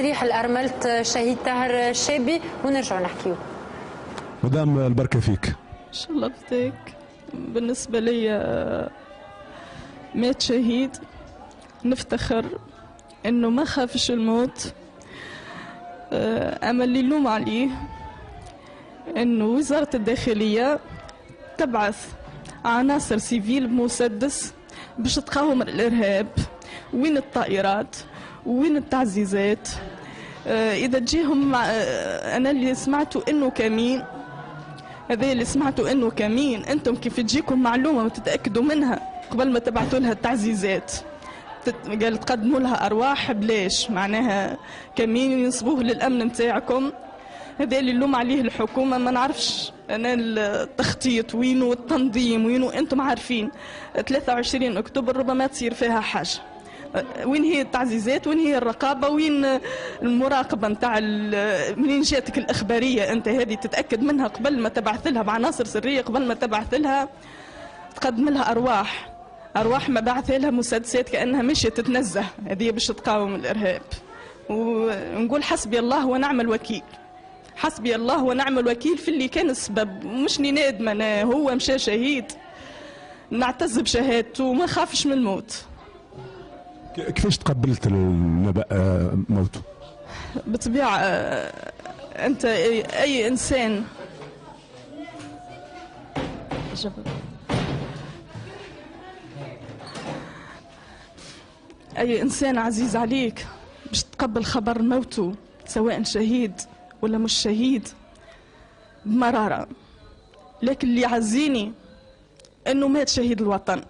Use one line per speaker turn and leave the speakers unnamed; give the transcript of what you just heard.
تصريح الأرملة الشهيد طاهر الشابي ونرجعوا نحكيو.
مدام البركة فيك.
إن شاء الله بديك. بالنسبة لي مات شهيد، نفتخر إنه ما خافش الموت. أما اللي نلوم عليه إنه وزارة الداخلية تبعث عناصر سيفيل بمسدس باش تقاوم الإرهاب. وين الطائرات؟ وين التعزيزات؟ إذا تجيهم أنا اللي سمعته إنه كمين، هذا اللي سمعته إنه كمين. أنتم كيف تجيكم معلومة وتتأكدوا منها قبل ما تبعثوا لها التعزيزات؟ قال تقدموا لها أرواح بلاش، معناها كمين ينصبوه للأمن متاعكم. هذا اللي اللوم عليه الحكومة. ما نعرفش أنا التخطيط وينه والتنظيم وينه. أنتم عارفين 23 أكتوبر ربما تصير فيها حاجة. وين هي التعزيزات؟ وين هي الرقابة؟ وين المراقبة نتاع منين جاتك الإخبارية؟ أنت هذه تتأكد منها قبل ما تبعث لها بعناصر سرية، قبل ما تبعث لها تقدم لها أرواح ما بعث لها مسدسات كأنها ماشية تتنزه. هذه باش تقاوم الإرهاب. ونقول حسبي الله ونعم الوكيل. حسبي الله ونعم الوكيل في اللي كان السبب. مش نادمة أنا، هو مشى شهيد، نعتز بشهادته وما خافش من الموت.
كيفاش تقبلت النبأ موته؟
بالطبيعة أنت أي إنسان أي إنسان عزيز عليك باش تقبل خبر موته سواء شهيد ولا مش شهيد بمرارة. لكن اللي يعزيني أنه مات شهيد الوطن.